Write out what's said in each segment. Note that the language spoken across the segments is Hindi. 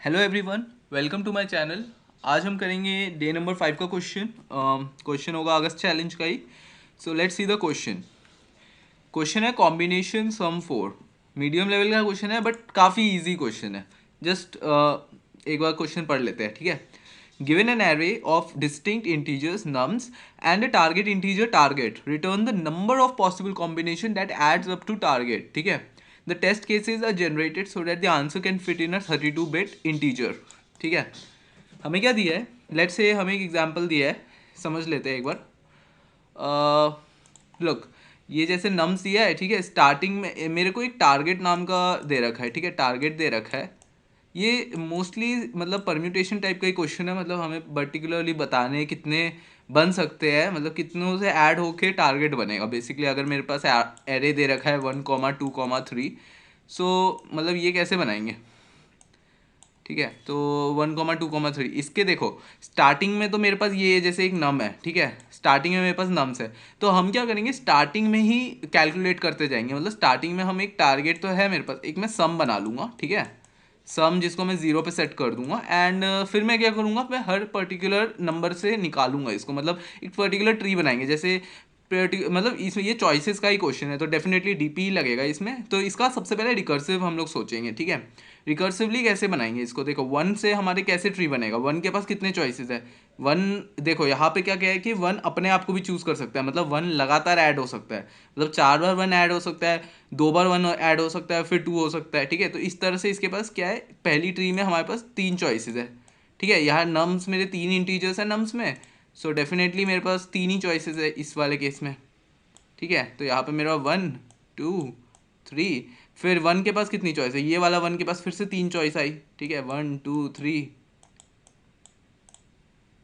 Hello everyone, welcome to my channel. आज हम करेंगे डे नंबर 5 का क्वेश्चन। क्वेश्चन होगा अगस्त चैलेंज का ही। So let's see the question. Question है combination sum four. Medium level का क्वेश्चन है बट काफ़ी इजी क्वेश्चन है। जस्ट एक बार क्वेश्चन पढ़ लेते हैं, ठीक है। Given an array of distinct integers nums and a target integer target, return the number of possible combination that adds up to target, ठीक है। The test cases are generated so that the answer can fit in a 32-bit integer, ठीक है। हमें क्या दिया है, लेट्स से हमें एक एग्जांपल दिया है, समझ लेते हैं एक बार। लुक, ये जैसे नम्स दिया है, ठीक है। स्टार्टिंग में मेरे को एक टारगेट नाम का दे रखा है, ठीक है। टारगेट दे रखा है। ये मोस्टली मतलब परम्यूटेशन टाइप का ही क्वेश्चन है। मतलब हमें पर्टिकुलरली बताने कितने बन सकते हैं, मतलब कितनों से ऐड होके टारगेट बनेगा बेसिकली। अगर मेरे पास एरे दे रखा है 1, 2, 3, सो मतलब ये कैसे बनाएंगे, ठीक है। तो 1, 2, 3 इसके देखो, स्टार्टिंग में तो मेरे पास ये जैसे एक नम है, ठीक है। स्टार्टिंग में मेरे पास नम्स है, तो हम क्या करेंगे, स्टार्टिंग में ही कैलकुलेट करते जाएंगे। मतलब स्टार्टिंग में हम एक टारगेट तो है मेरे पास, एक मैं सम बना लूँगा, ठीक है। सम जिसको मैं 0 पे सेट कर दूंगा एंड फिर मैं क्या करूँगा, मैं हर पर्टिकुलर नंबर से निकालूंगा इसको। मतलब एक पर्टिकुलर ट्री बनाएंगे जैसे मतलब इसमें ये चॉइसेस का ही क्वेश्चन है तो डेफिनेटली डीपी ही लगेगा इसमें। तो इसका सबसे पहले रिकर्सिव हम लोग सोचेंगे, ठीक है। रिकर्सिवली कैसे बनाएंगे इसको, देखो वन से हमारे कैसे ट्री बनेगा। वन के पास कितने चॉइसेस है, वन देखो यहाँ पे क्या क्या है कि वन अपने आप को भी चूज कर सकता है। मतलब वन लगातार ऐड हो सकता है, मतलब 4 बार वन ऐड हो सकता है, 2 बार वन ऐड हो सकता है, फिर 2 हो सकता है, ठीक है। तो इस तरह से इसके पास क्या है, पहली ट्री में हमारे पास 3 चॉइसेस है, ठीक है। यहाँ नम्स मेरे 3 इंटीजर्स है नम्स में, सो डेफिनेटली मेरे पास 3 ही चॉइसेस है इस वाले केस में, ठीक है। तो यहाँ पे मेरा 1, 2, 3, फिर वन के पास कितनी चॉइस है, ये वाला वन के पास फिर से 3 चॉइस आई, ठीक है। 1, 2, 3,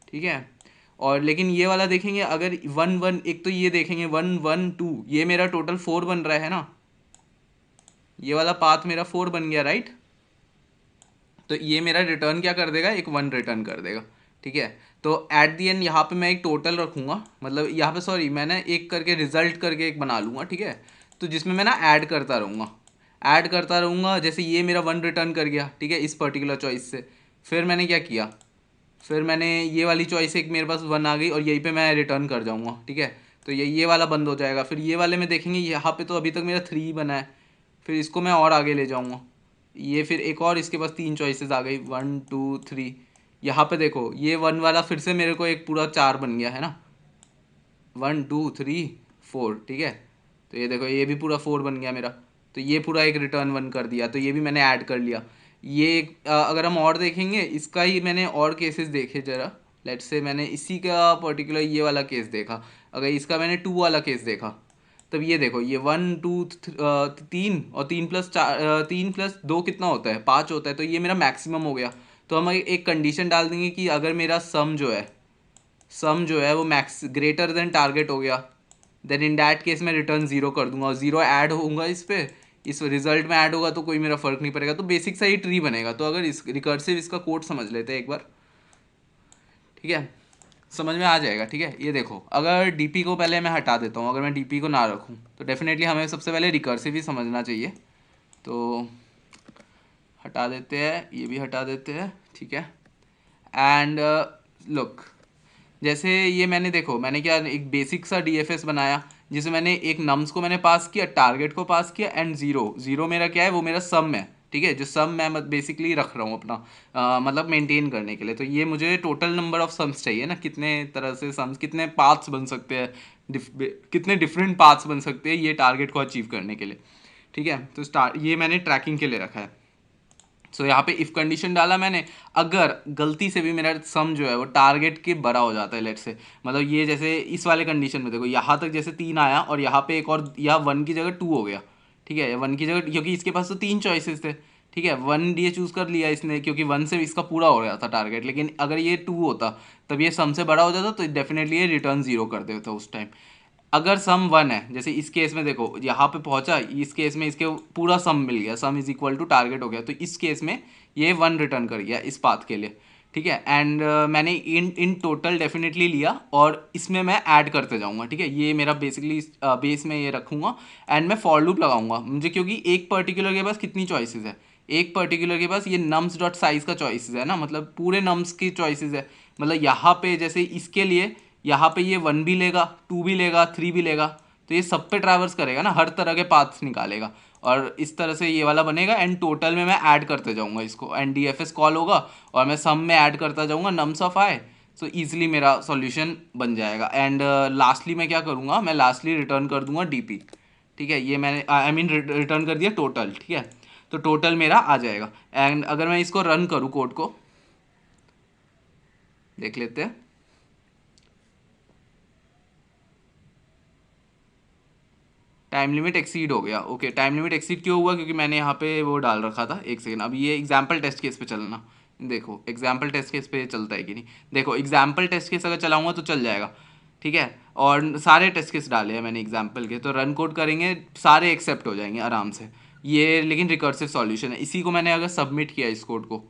ठीक है। और लेकिन ये वाला देखेंगे अगर 1, 1, एक तो ये देखेंगे 1, 1, 2, ये मेरा टोटल 4 बन रहा है ना। ये वाला पाथ मेरा 4 बन गया, राइट। तो ये मेरा रिटर्न क्या कर देगा, एक 1 रिटर्न कर देगा, ठीक है। तो एट दी एंड यहाँ पे मैं एक टोटल रखूँगा, मतलब यहाँ पे सॉरी मैं ना एक करके रिजल्ट करके एक बना लूँगा, ठीक है। तो जिसमें मैं ना ऐड करता रहूँगा। जैसे ये मेरा 1 रिटर्न कर गया, ठीक है, इस पर्टिकुलर चॉइस से। फिर मैंने क्या किया, फिर मैंने ये वाली चॉइस एक मेरे पास 1 आ गई और यहीं पे मैं रिटर्न कर जाऊँगा, ठीक है। तो ये वाला बंद हो जाएगा। फिर ये वाले में देखेंगे यहाँ पे तो अभी तक मेरा 3 बना है, फिर इसको मैं और आगे ले जाऊँगा। ये फिर एक और इसके पास 3 चॉइसेस आ गई, 1, 2, 3। यहाँ पे देखो ये 1 वाला फिर से मेरे को एक पूरा 4 बन गया है ना, 1, 2, 3, 4, ठीक है। तो ये देखो ये भी पूरा 4 बन गया मेरा। तो ये पूरा एक रिटर्न 1 कर दिया, तो ये भी मैंने ऐड कर लिया। ये अगर हम और देखेंगे, इसका ही मैंने और केसेस देखे ज़रा। लेट्स से मैंने इसी का पर्टिकुलर ये वाला केस देखा, अगर इसका मैंने 2 वाला केस देखा, तब ये देखो ये 1, 2, 3 और 3+2 कितना होता है, 5 होता है। तो ये मेरा मैक्सिमम हो गया। तो हम एक कंडीशन डाल देंगे कि अगर मेरा सम जो है वो मैक्स ग्रेटर देन टारगेट हो गया, देन इन डैट केस मैं रिटर्न 0 कर दूंगा और 0 ऐड होगा इस पे, इस रिजल्ट में ऐड होगा तो कोई मेरा फर्क नहीं पड़ेगा। तो बेसिक सा ही ट्री बनेगा। तो अगर इस रिकर्सिव इसका कोड समझ लेते हैं एक बार, ठीक है, समझ में आ जाएगा, ठीक है। ये देखो अगर डीपी को पहले मैं हटा देता हूँ, अगर मैं डीपी को ना रखूँ तो डेफिनेटली हमें सबसे पहले रिकर्सिव ही समझना चाहिए। तो हटा देते हैं, ये भी हटा देते हैं, ठीक है। एंड लुक, जैसे ये मैंने देखो मैंने क्या एक बेसिक सा डीएफएस बनाया, जिसमें मैंने एक नम्स को मैंने पास किया, टारगेट को पास किया एंड ज़ीरो। ज़ीरो मेरा क्या है, वो मेरा सम है, ठीक है। जो सम मैं बेसिकली रख रहा हूँ अपना मतलब मेंटेन करने के लिए। तो ये मुझे टोटल नंबर ऑफ सम्स चाहिए ना, कितने तरह से सम्स, कितने पाथ्स बन सकते हैं, कितने डिफरेंट पाथ्स बन सकते हैं ये टारगेट को अचीव करने के लिए, ठीक है। तो ये मैंने ट्रैकिंग के लिए रखा है। सो यहाँ पे इफ़ कंडीशन डाला मैंने, अगर गलती से भी मेरा सम जो है वो टारगेट के बड़ा हो जाता है, लेट से मतलब ये जैसे इस वाले कंडीशन में देखो यहाँ तक जैसे 3 आया और यहाँ पे एक और, यहाँ 1 की जगह 2 हो गया, ठीक है। 1 की जगह, क्योंकि इसके पास तो 3 चॉइसेस थे, ठीक है। 1 ये चूज़ कर लिया इसने क्योंकि 1 से इसका पूरा हो गया था टारगेट। लेकिन अगर ये 2 होता तब ये सम से बड़ा हो जाता, तो डेफिनेटली ये रिटर्न 0 कर देता उस टाइम। अगर सम 1 है, जैसे इस केस में देखो यहाँ पे पहुंचा, इस केस में इसके पूरा सम मिल गया, sum is equal to target हो गया, तो इस केस में ये 1 रिटर्न कर गया इस पाथ के लिए, ठीक है। एंड मैंने इन इन टोटल डेफिनेटली लिया और इसमें मैं ऐड करते जाऊंगा, ठीक है। ये मेरा बेसिकली बेस में ये रखूंगा एंड मैं फॉर लूप लगाऊंगा मुझे, क्योंकि एक पर्टिकुलर के पास कितनी चॉइसेस है, एक पर्टिकुलर के पास ये नम्स डॉट साइज का चॉइसेस है ना, मतलब पूरे नम्स की चॉइसेस है। मतलब यहाँ पे जैसे इसके लिए यहाँ पे ये 1 भी लेगा, 2 भी लेगा, 3 भी लेगा, तो ये सब पे ट्रैवर्स करेगा ना, हर तरह के पाथ्स निकालेगा। और इस तरह से ये वाला बनेगा एंड टोटल में मैं ऐड करते जाऊँगा इसको, एंड DFS कॉल होगा और मैं सम में ऐड करता जाऊँगा nums of I. So easily मेरा सॉल्यूशन बन जाएगा। एंड लास्टली मैं क्या करूँगा, मैं लास्टली रिटर्न कर दूंगा DP। ठीक है, ये मैंने आई मीन रिटर्न कर दिया टोटल। ठीक है, तो टोटल मेरा आ जाएगा। एंड अगर मैं इसको रन करूँ, कोड को देख लेते हैं। टाइम लिमिट एक्सीड हो गया। ओके, टाइम लिमिट एक्सीड क्यों हुआ, क्योंकि मैंने यहाँ पे वो डाल रखा था। एक सेकेंड, अब ये एग्जाम्पल टेस्ट केस पे चलना। देखो एग्जाम्पल टेस्ट केस पे चलता है कि नहीं। देखो एग्जाम्पल टेस्ट केस अगर चलाऊंगा तो चल जाएगा। ठीक है, और सारे टेस्ट केस डाले हैं मैंने एग्जाम्पल के, तो रन कोड करेंगे सारे एक्सेप्ट हो जाएंगे आराम से। ये लेकिन रिकर्सिव सॉल्यूशन है। इसी को मैंने अगर सबमिट किया इस कोड को,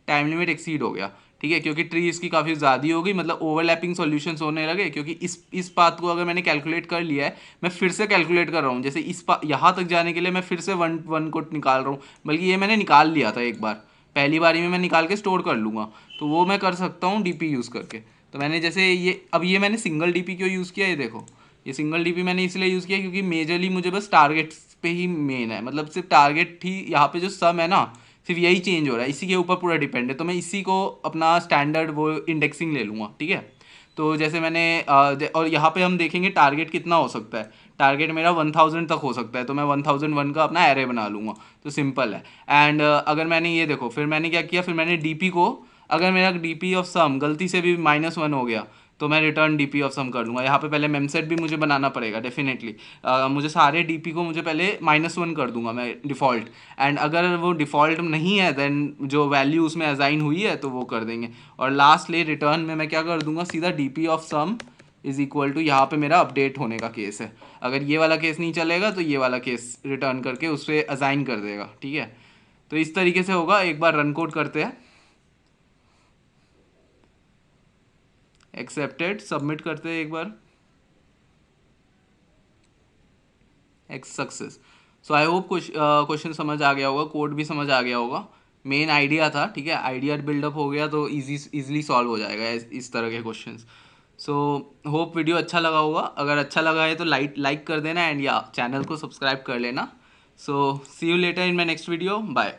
टाइम लिमिट एक्सीड हो गया। ठीक है, क्योंकि ट्री इसकी काफ़ी ज़्यादा हो गई, मतलब ओवरलैपिंग सॉल्यूशंस होने लगे। क्योंकि इस पाथ को अगर मैंने कैलकुलेट कर लिया है, मैं फिर से कैलकुलेट कर रहा हूँ। जैसे यहाँ तक जाने के लिए मैं फिर से वन वन को निकाल रहा हूँ, बल्कि ये मैंने निकाल लिया था एक बार, पहली बारी में मैं निकाल के स्टोर कर लूँगा। तो वो मैं कर सकता हूँ DP यूज़ करके। तो मैंने जैसे ये, अब ये मैंने सिंगल DP क्यों यूज़ किया, ये देखो। ये सिंगल DP मैंने इसलिए यूज़ किया क्योंकि मेजरली मुझे बस टारगेट्स पे ही मेन है, मतलब सिर्फ टारगेट ही यहाँ पे जो सम है ना, सिर्फ यही चेंज हो रहा है, इसी के ऊपर पूरा डिपेंड है। तो मैं इसी को अपना स्टैंडर्ड वो इंडेक्सिंग ले लूँगा। ठीक है, तो जैसे मैंने और यहाँ पे हम देखेंगे टारगेट कितना हो सकता है। टारगेट मेरा 1000 तक हो सकता है, तो मैं 1001 का अपना एरे बना लूँगा। तो सिंपल है। एंड अगर मैंने ये देखो, फिर मैंने क्या किया, फिर मैंने DP को, अगर मेरा DP ऑफ सम गलती से भी -1 हो गया तो मैं रिटर्न DP ऑफ सम कर दूंगा। यहाँ पे पहले मेमसेट भी मुझे बनाना पड़ेगा डेफिनेटली। मुझे सारे DP को मुझे पहले -1 कर दूंगा मैं डिफ़ॉल्ट। एंड अगर वो डिफ़ॉल्ट नहीं है देन जो वैल्यू उसमें असाइन हुई है तो वो कर देंगे। और लास्टली रिटर्न में मैं क्या कर दूंगा, सीधा DP of sum is equal to, यहाँ पे मेरा अपडेट होने का केस है। अगर ये वाला केस नहीं चलेगा तो ये वाला केस रिटर्न करके उस पर असाइन कर देगा। ठीक है, तो इस तरीके से होगा। एक बार रन कोड करते हैं, एक्सेप्टेड, सबमिट करते हैं एक बार, एक्स success. So I hope question समझ आ गया होगा, कोड भी समझ आ गया होगा। मेन आइडिया था। ठीक है, आइडिया बिल्डअप हो गया तो इजीली सॉल्व हो जाएगा इस तरह के क्वेश्चंस। सो होप वीडियो अच्छा लगा होगा। अगर अच्छा लगा है तो लाइक कर देना, एंड या चैनल को सब्सक्राइब कर लेना। So see you later in my next video, bye.